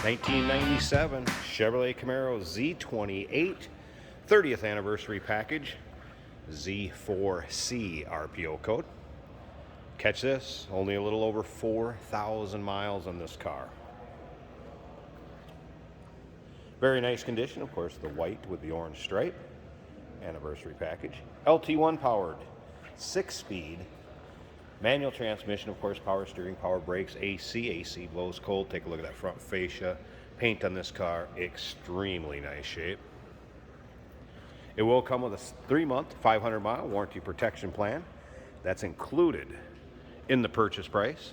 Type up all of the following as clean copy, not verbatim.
1997 Chevrolet Camaro Z28 30th anniversary package, Z4C RPO code. Catch this, only a little over 4,000 miles on this car. Very nice condition, of course, the white with the orange stripe. Anniversary package. LT1 powered, 6-speed, manual transmission, of course, power steering, power brakes, AC blows cold. Take a look at that front fascia. Paint on this car, extremely nice shape. It will come with a 3-month, 500-mile warranty protection plan. That's included in the purchase price.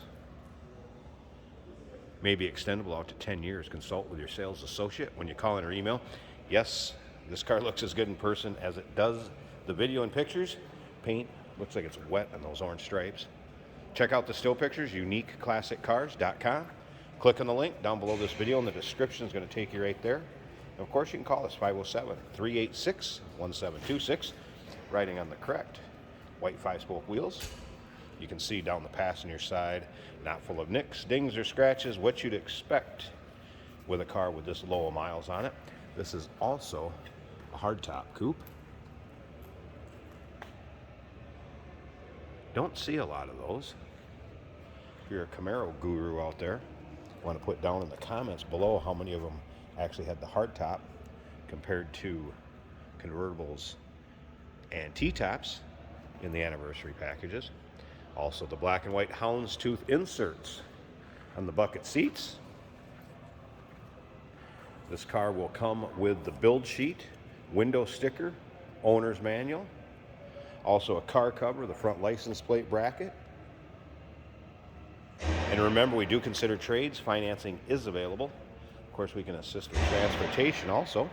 May be extendable out to 10 years. Consult with your sales associate when you call in or email. Yes, this car looks as good in person as it does the video and pictures. Paint looks like it's wet on those orange stripes. Check out the still pictures, uniqueclassiccars.com. Click on the link down below this video, and the description is going to take you right there. And of course, you can call us 507-386-1726, riding on the correct white 5-spoke wheels. You can see down the passenger side, not full of nicks, dings, or scratches, what you'd expect with a car with this low of miles on it. This is also a hardtop coupe. Don't see a lot of those. If you're a Camaro guru out there, want to put down in the comments below how many of them actually had the hardtop compared to convertibles and T-tops in the anniversary packages. Also the black and white houndstooth inserts on the bucket seats. This car will come with the build sheet, window sticker, owner's manual, also a car cover, the front license plate bracket. And remember, we do consider trades. Financing is available. Of course, we can assist with transportation also.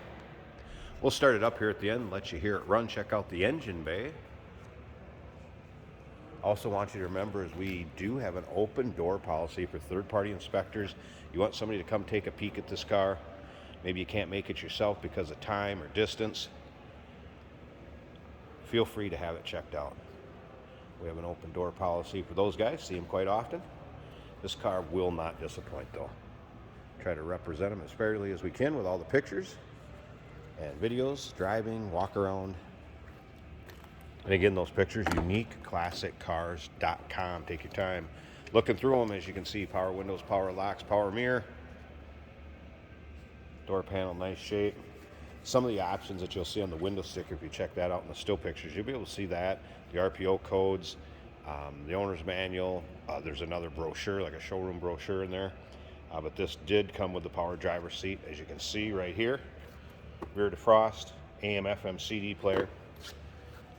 We'll start it up here at the end, let you hear it run. Check out the engine bay. Also want you to remember is we do have an open door policy for third-party inspectors. You want somebody to come take a peek at this car. Maybe you can't make it yourself because of time or distance. Feel free to have it checked out. We have an open door policy for those guys. See them quite often. This car will not disappoint though. Try to represent them as fairly as we can with all the pictures and videos, driving, walk around. And again, those pictures, uniqueclassiccars.com. Take your time looking through them. As you can see, power windows, power locks, power mirror. Door panel, nice shape. Some of the options that you'll see on the window sticker, if you check that out in the still pictures, you'll be able to see that. The RPO codes, the owner's manual. There's another brochure, like a showroom brochure in there. But this did come with the power driver's seat, as you can see right here. Rear defrost, AM, FM, CD player.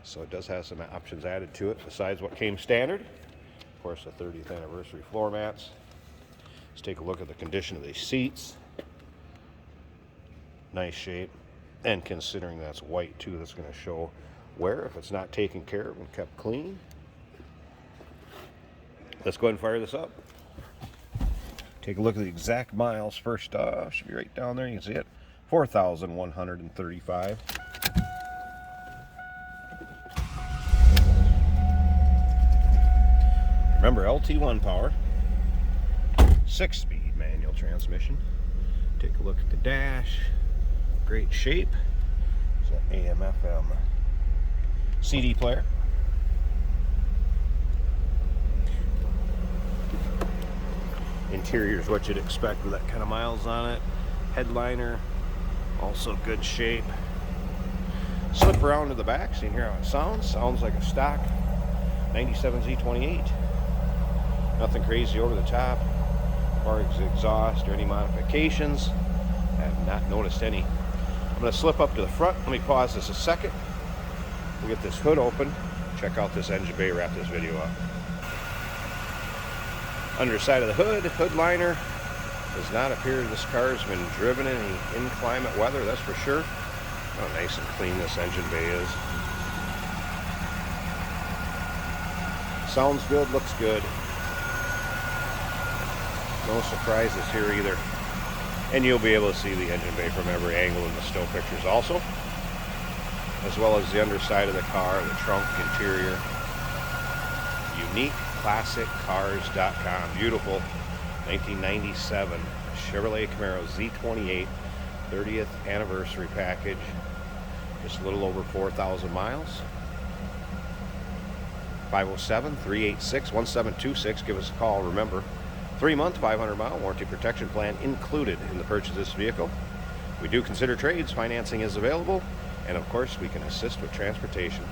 So it does have some options added to it besides what came standard. Of course, the 30th anniversary floor mats. Let's take a look at the condition of these seats. Nice shape. And considering that's white too, that's going to show wear if it's not taken care of and kept clean. Let's go ahead and fire this up. Take a look at the exact miles first off. Should be right down there. You can see it. 4,135. Remember, LT1 power, 6-speed manual transmission. Take a look at the dash. Great shape. It's an AM, FM CD player. Interior is what you'd expect with that kind of miles on it. Headliner, also good shape. Slip around to the back, so you can hear how it sounds. Sounds like a stock 97 Z28. Nothing crazy over the top, as far as exhaust or any modifications. I have not noticed any. I'm going to slip up to the front. Let me pause this a second. We'll get this hood open. Check out this engine bay, wrap this video up. Underside of the hood, hood liner. Does not appear this car has been driven in any inclement weather, that's for sure. How nice and clean this engine bay is. Sounds good, looks good. No surprises here either. And you'll be able to see the engine bay from every angle in the still pictures also, as well as the underside of the car, the trunk, interior. UniqueClassicCars.com. Beautiful 1997 Chevrolet Camaro Z28 30th anniversary package. Just a little over 4,000 miles. 507-386-1726. Give us a call. Remember, 3-month, 500-mile warranty protection plan included in the purchase of this vehicle. We do consider trades. Financing is available. And of course, we can assist with transportation.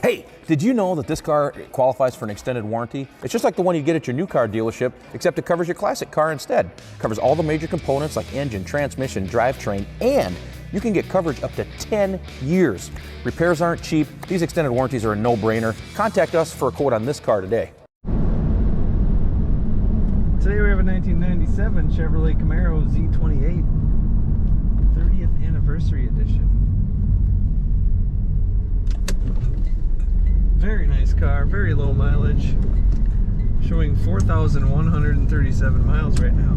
Hey, did you know that this car qualifies for an extended warranty? It's just like the one you get at your new car dealership, except it covers your classic car instead. It covers all the major components like engine, transmission, drivetrain, and you can get coverage up to 10 years. Repairs aren't cheap. These extended warranties are a no-brainer. Contact us for a quote on this car today. Today we have a 1997 Chevrolet Camaro Z28 30th Anniversary Edition. Very nice car, very low mileage, showing 4,137 miles right now.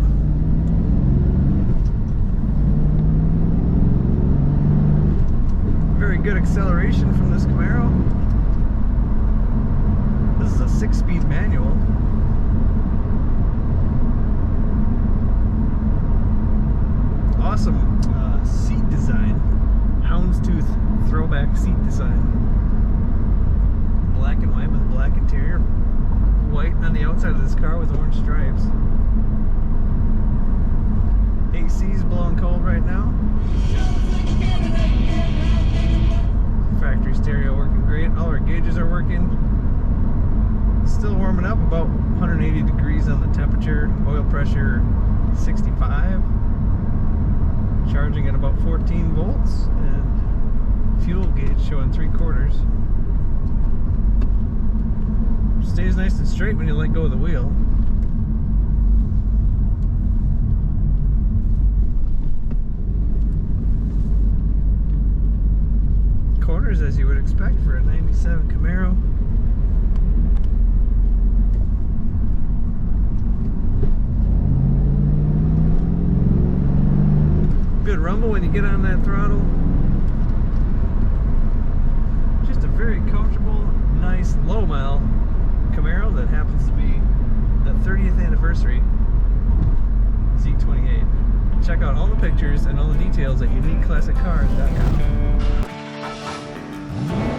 Very good acceleration from this Camaro. This is a 6-speed manual. Awesome seat design, houndstooth throwback seat design. Black and white with black interior, white on the outside of this car with orange stripes. AC's blowing cold right now. Factory stereo working great. All our gauges are working. Still warming up, about 180 degrees on the temperature. Oil pressure 65. Charging at about 14 volts, and fuel gauge showing 3/4. Stays nice and straight when you let go of the wheel. Corners as you would expect for a 97 Camaro. Good rumble when you get on that throttle. Just a very comfortable, nice, low mile Camaro that happens to be the 30th anniversary Z28. Check out all the pictures and all the details at uniqueclassiccars.com.